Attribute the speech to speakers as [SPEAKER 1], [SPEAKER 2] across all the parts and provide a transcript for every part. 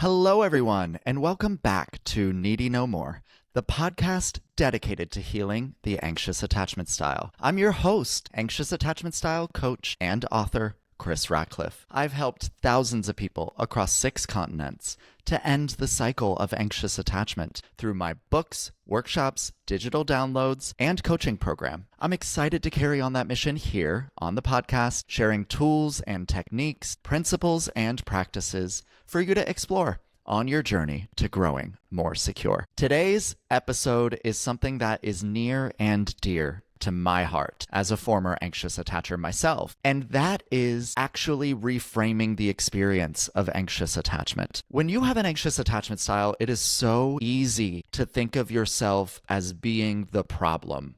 [SPEAKER 1] Hello, everyone, and welcome back to Needy No More, the podcast dedicated to healing the anxious attachment style. I'm your host, anxious attachment style coach and author, Chris Ratcliffe. I've helped thousands of people across 6 continents to end the cycle of anxious attachment through my books, workshops, digital downloads, and coaching program. I'm excited to carry on that mission here on the podcast, sharing tools and techniques, principles and practices for you to explore on your journey to growing more secure. Today's episode is something that is near and dear to my heart as a former anxious attacher myself, and that is actually reframing the experience of anxious attachment. When you have an anxious attachment style, it is so easy to think of yourself as being the problem,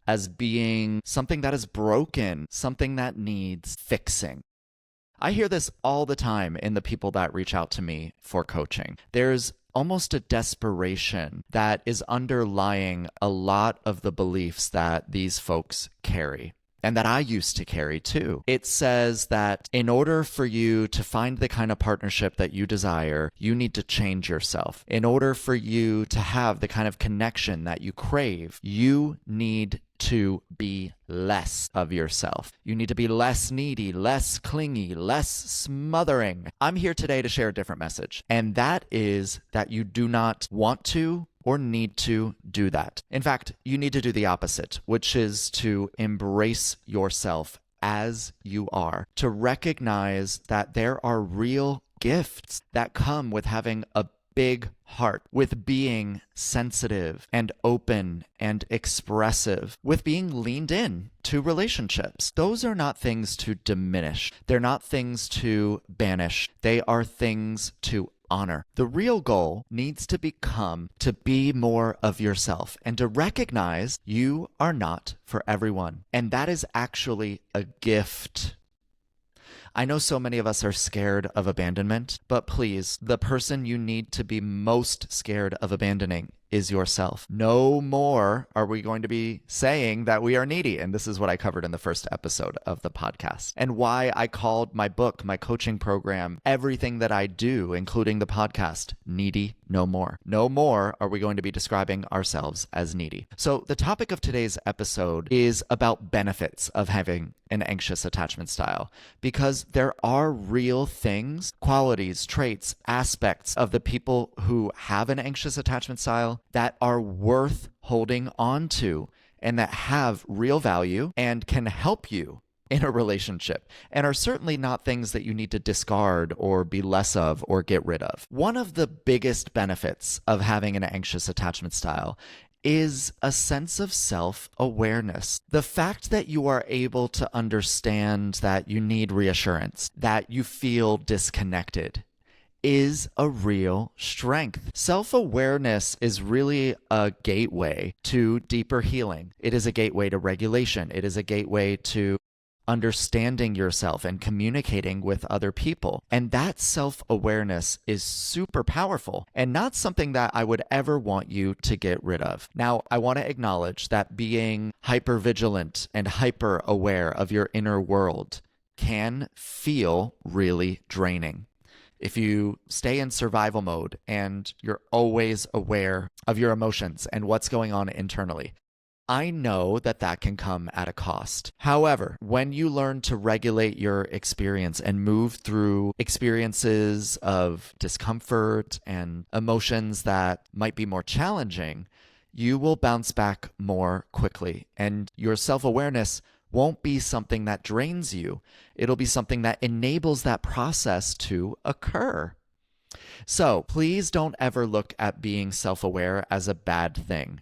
[SPEAKER 1] as being something that is broken, something that needs fixing. I hear this all the time in the people that reach out to me for coaching. There's almost a desperation that is underlying a lot of the beliefs that these folks carry, and that I used to carry too. It says that in order for you to find the kind of partnership that you desire, you need to change yourself. In order for you to have the kind of connection that you crave, you need to be less of yourself. You need to be less needy, less clingy, less smothering. I'm here today to share a different message, and that is that you do not want to or need to do that. In fact, you need to do the opposite, which is to embrace yourself as you are, to recognize that there are real gifts that come with having a big heart, with being sensitive and open and expressive, with being leaned in to relationships. Those are not things to diminish. They're not things to banish. They are things to honor. The real goal needs to become to be more of yourself and to recognize you are not for everyone. And that is actually a gift. I know so many of us are scared of abandonment, but please, the person you need to be most scared of abandoning is yourself. No more are we going to be saying that we are needy. And this is what I covered in the first episode of the podcast, and why I called my book, my coaching program, everything that I do, including the podcast, Needy No More. No more are we going to be describing ourselves as needy. So the topic of today's episode is about benefits of having an anxious attachment style, because there are real things, qualities, traits, aspects of the people who have an anxious attachment style that are worth holding on to and that have real value and can help you in a relationship, and are certainly not things that you need to discard or be less of or get rid of. One of the biggest benefits of having an anxious attachment style is a sense of self-awareness. The fact that you are able to understand that you need reassurance, that you feel disconnected, is a real strength. Self-awareness is really a gateway to deeper healing. It is a gateway to regulation. It is a gateway to understanding yourself and communicating with other people. And that self-awareness is super powerful and not something that I would ever want you to get rid of. Now, I want to acknowledge that being hyper-vigilant and hyper-aware of your inner world can feel really draining. If you stay in survival mode and you're always aware of your emotions and what's going on internally, I know that that can come at a cost. However, when you learn to regulate your experience and move through experiences of discomfort and emotions that might be more challenging, you will bounce back more quickly, and your self-awareness won't be something that drains you. It'll be something that enables that process to occur. So please don't ever look at being self-aware as a bad thing.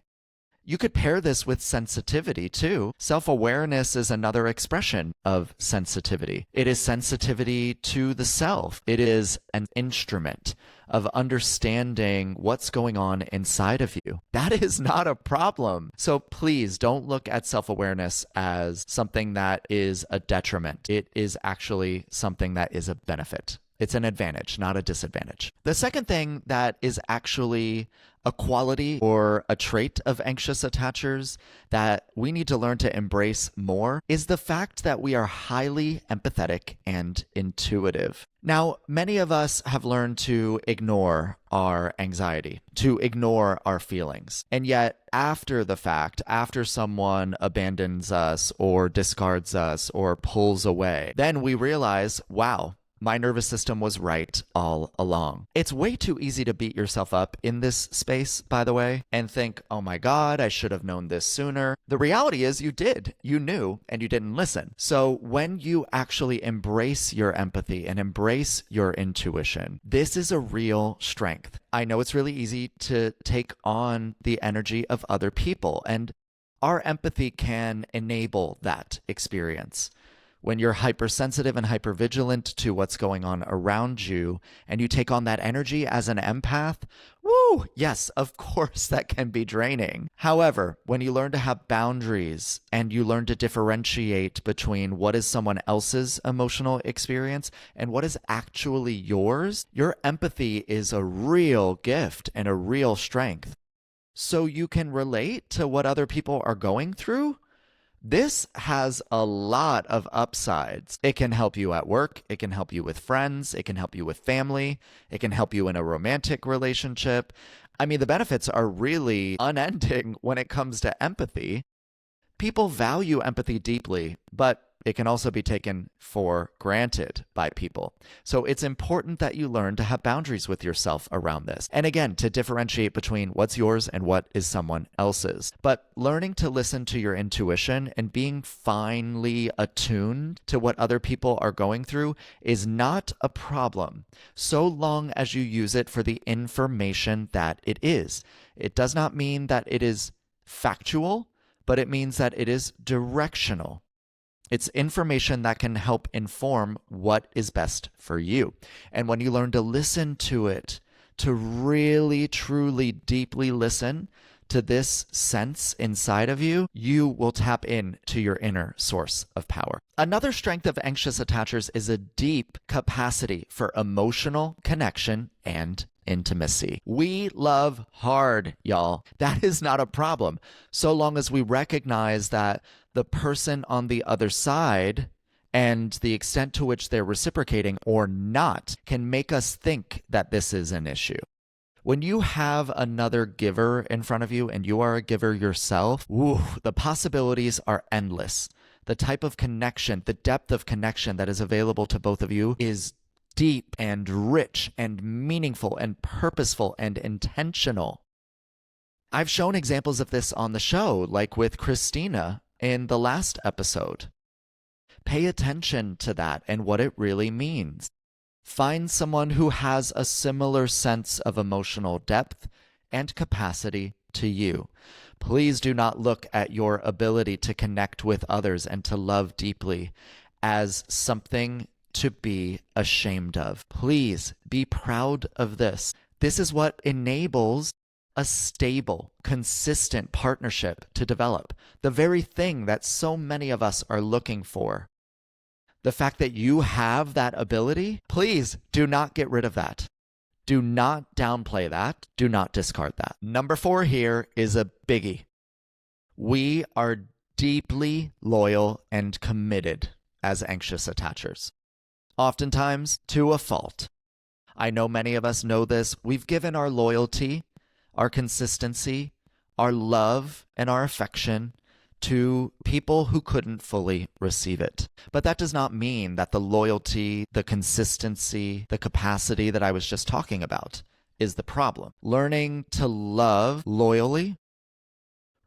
[SPEAKER 1] You could pair this with sensitivity too. Self-awareness is another expression of sensitivity. It is sensitivity to the self. It is an instrument of understanding what's going on inside of you. That is not a problem. So please don't look at self-awareness as something that is a detriment. It is actually something that is a benefit. It's an advantage, not a disadvantage. The second thing that is actually A quality or a trait of anxious attachers that we need to learn to embrace more is the fact that we are highly empathetic and intuitive. Now, many of us have learned to ignore our anxiety, to ignore our feelings. And yet, after the fact, after someone abandons us or discards us or pulls away, then we realize, wow, my nervous system was right all along. It's way too easy to beat yourself up in this space, by the way, and think, oh my God, I should have known this sooner. The reality is you did. You knew, and you didn't listen. So when you actually embrace your empathy and embrace your intuition, this is a real strength. I know it's really easy to take on the energy of other people, and our empathy can enable that experience. When you're hypersensitive and hypervigilant to what's going on around you, and you take on that energy as an empath, woo, yes, of course that can be draining. However, when you learn to have boundaries and you learn to differentiate between what is someone else's emotional experience and what is actually yours, your empathy is a real gift and a real strength. So you can relate to what other people are going through. This has a lot of upsides. It can help you at work. It can help you with friends. It can help you with family. It can help you in a romantic relationship. I mean, the benefits are really unending when it comes to empathy. People value empathy deeply, but it can also be taken for granted by people. So it's important that you learn to have boundaries with yourself around this. And again, to differentiate between what's yours and what is someone else's. But learning to listen to your intuition and being finely attuned to what other people are going through is not a problem, so long as you use it for the information that it is. It does not mean that it is factual, but it means that it is directional. It's information that can help inform what is best for you. And when you learn to listen to it, to really, truly, deeply listen to this sense inside of you, you will tap into your inner source of power. Another strength of anxious attachers is a deep capacity for emotional connection and intimacy. We love hard, y'all. That is not a problem, so long as we recognize that the person on the other side and the extent to which they're reciprocating or not can make us think that this is an issue. When you have another giver in front of you and you are a giver yourself, the possibilities are endless. The type of connection, the depth of connection that is available to both of you is deep and rich and meaningful and purposeful and intentional. I've shown examples of this on the show, like with Christina in the last episode. Pay attention to that and what it really means. Find someone who has a similar sense of emotional depth and capacity to you. Please do not look at your ability to connect with others and to love deeply as something to be ashamed of. Please be proud of this. This is what enables a stable, consistent partnership to develop. The very thing that so many of us are looking for. The fact that you have that ability, please do not get rid of that. Do not downplay that. Do not discard that. Number 4 here is a biggie. We are deeply loyal and committed as anxious attachers. Oftentimes to a fault. I know many of us know this. We've given our loyalty, our consistency, our love, and our affection to people who couldn't fully receive it. But that does not mean that the loyalty, the consistency, the capacity that I was just talking about is the problem. Learning to love loyally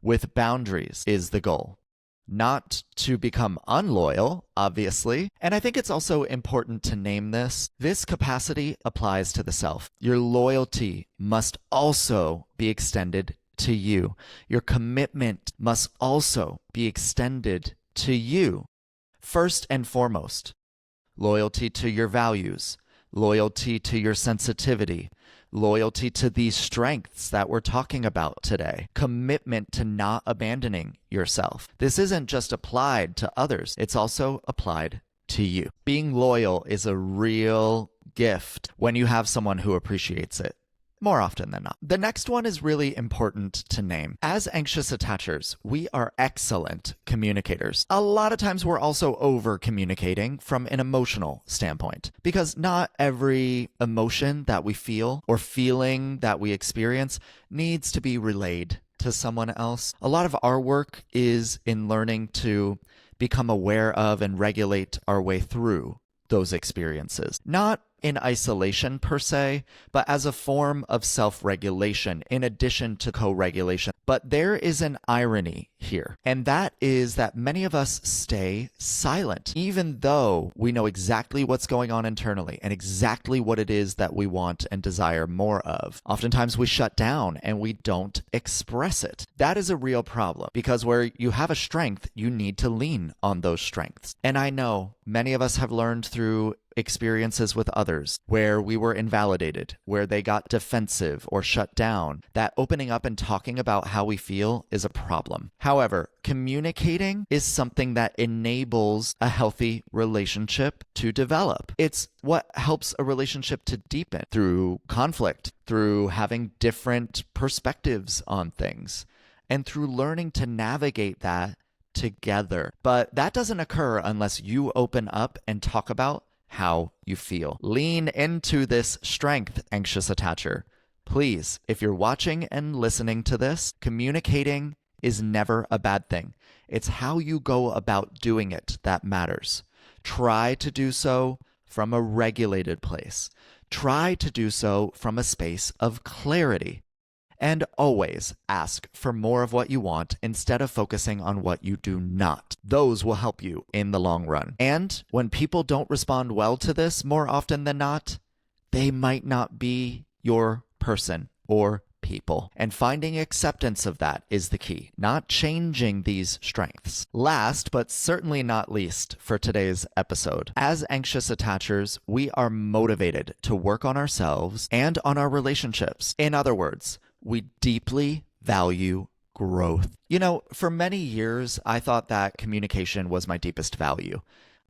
[SPEAKER 1] with boundaries is the goal. Not to become unloyal, obviously. And I think it's also important to name this. This capacity applies to the self. Your loyalty must also be extended to you. Your commitment must also be extended to you. First and foremost, loyalty to your values, loyalty to your sensitivity, loyalty to these strengths that we're talking about today, commitment to not abandoning yourself. This isn't just applied to others, it's also applied to you. Being loyal is a real gift when you have someone who appreciates it. more often than not. The next one is really important to name. As anxious attachers, we are excellent communicators. A lot of times we're also over communicating from an emotional standpoint because not every emotion that we feel or feeling that we experience needs to be relayed to someone else. A lot of our work is in learning to become aware of and regulate our way through those experiences. Not in isolation per se, but as a form of self-regulation in addition to co-regulation. But there is an irony here, and that is that many of us stay silent, even though we know exactly what's going on internally and exactly what it is that we want and desire more of. Oftentimes we shut down and we don't express it. That is a real problem because where you have a strength, you need to lean on those strengths. And I know many of us have learned through experiences with others where we were invalidated, where they got defensive or shut down, that opening up and talking about how we feel is a problem. However, communicating is something that enables a healthy relationship to develop. It's what helps a relationship to deepen through conflict, through having different perspectives on things, and through learning to navigate that together. But that doesn't occur unless you open up and talk about how you feel. Lean into this strength, anxious attacher. Please, if you're watching and listening to this, communicating is never a bad thing. It's how you go about doing it that matters. Try to do so from a regulated place. Try to do so from a space of clarity. And always ask for more of what you want instead of focusing on what you do not. Those will help you in the long run. And when people don't respond well to this more often than not, they might not be your person or people. And finding acceptance of that is the key, not changing these strengths. Last, but certainly not least for today's episode, as anxious attachers, we are motivated to work on ourselves and on our relationships. In other words, we deeply value growth. You know, for many years, I thought that communication was my deepest value.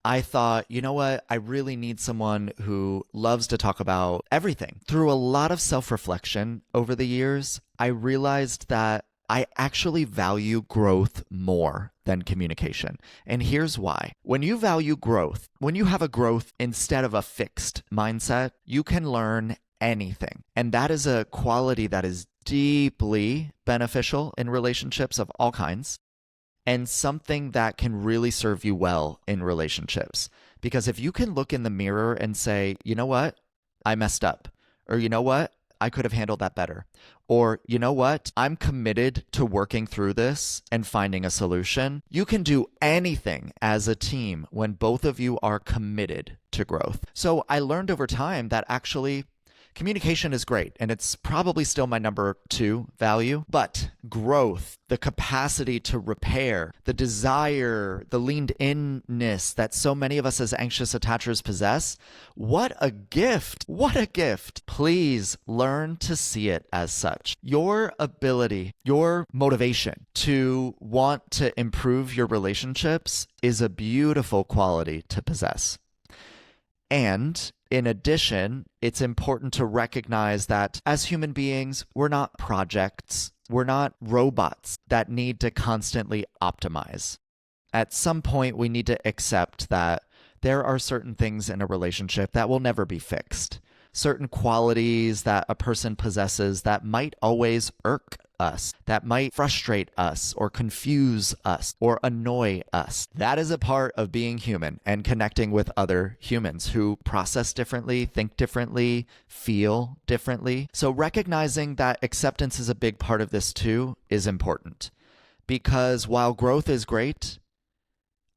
[SPEAKER 1] I thought, you know what, I really need someone who loves to talk about everything. Through a lot of self-reflection over the years, I realized that I actually value growth more than communication. And here's why. When you value growth, when you have a growth instead of a fixed mindset, you can learn anything. And that is a quality that is deeply beneficial in relationships of all kinds and something that can really serve you well in relationships. Because if you can look in the mirror and say, you know what, I messed up, or you know what, I could have handled that better, or you know what, I'm committed to working through this and finding a solution, you can do anything as a team when both of you are committed to growth. So I learned over time that actually communication is great, and it's probably still my number 2 value, but growth, the capacity to repair, the desire, the leaned-inness that so many of us as anxious attachers possess, what a gift! What a gift! Please learn to see it as such. Your ability, your motivation to want to improve your relationships is a beautiful quality to possess. And in addition, it's important to recognize that as human beings, we're not projects. We're not robots that need to constantly optimize. At some point, we need to accept that there are certain things in a relationship that will never be fixed. Certain qualities that a person possesses that might always irk us, that might frustrate us or confuse us or annoy us. That is a part of being human and connecting with other humans who process differently, think differently, feel differently. So recognizing that acceptance is a big part of this too is important, because while growth is great,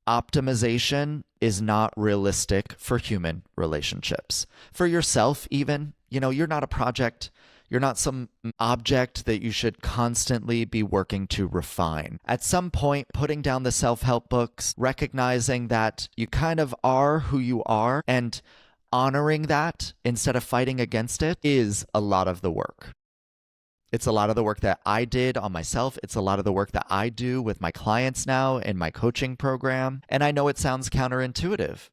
[SPEAKER 1] optimization is not realistic for human relationships. For yourself even, you're not a project. You're not some object that you should constantly be working to refine. At some point, putting down the self-help books, recognizing that you kind of are who you are, and honoring that instead of fighting against it is a lot of the work. It's a lot of the work that I did on myself. It's a lot of the work that I do with my clients now in my coaching program. And I know it sounds counterintuitive,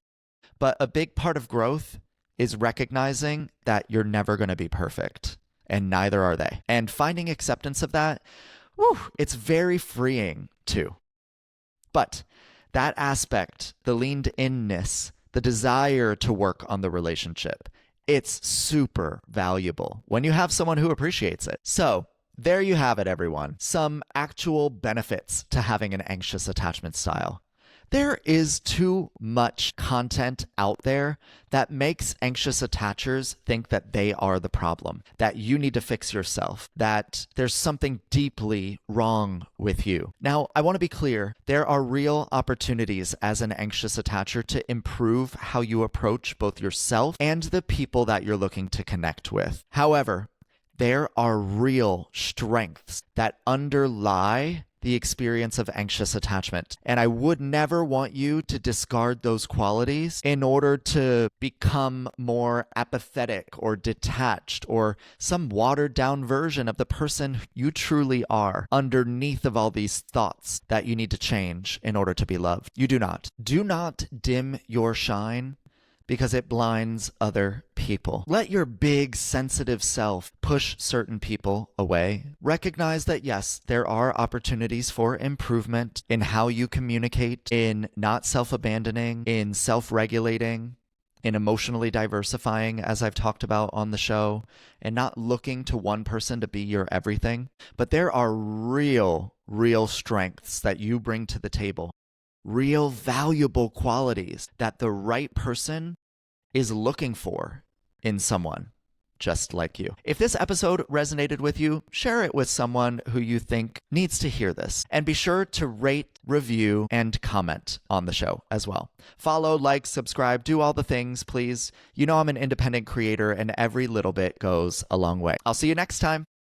[SPEAKER 1] but a big part of growth is recognizing that you're never going to be perfect. and neither are they. And finding acceptance of that, it's very freeing too. But that aspect, the leaned inness, the desire to work on the relationship, it's super valuable when you have someone who appreciates it. So there you have it, everyone. Some actual benefits to having an anxious attachment style. There is too much content out there that makes anxious attachers think that they are the problem, that you need to fix yourself, that there's something deeply wrong with you. Now, I want to be clear, there are real opportunities as an anxious attacher to improve how you approach both yourself and the people that you're looking to connect with. However, there are real strengths that underlie the experience of anxious attachment. And I would never want you to discard those qualities in order to become more apathetic or detached or some watered down version of the person you truly are underneath of all these thoughts that you need to change in order to be loved. You do not. Do not dim your shine because it blinds other people. Let your big, sensitive self push certain people away. Recognize that, yes, there are opportunities for improvement in how you communicate, in not self-abandoning, in self-regulating, in emotionally diversifying, as I've talked about on the show, and not looking to one person to be your everything. But there are real strengths that you bring to the table. Real valuable qualities that the right person is looking for in someone just like you. If this episode resonated with you, share it with someone who you think needs to hear this. And be sure to rate, review, and comment on the show as well. Follow, like, subscribe, do all the things, please. You know I'm an independent creator and every little bit goes a long way. I'll see you next time.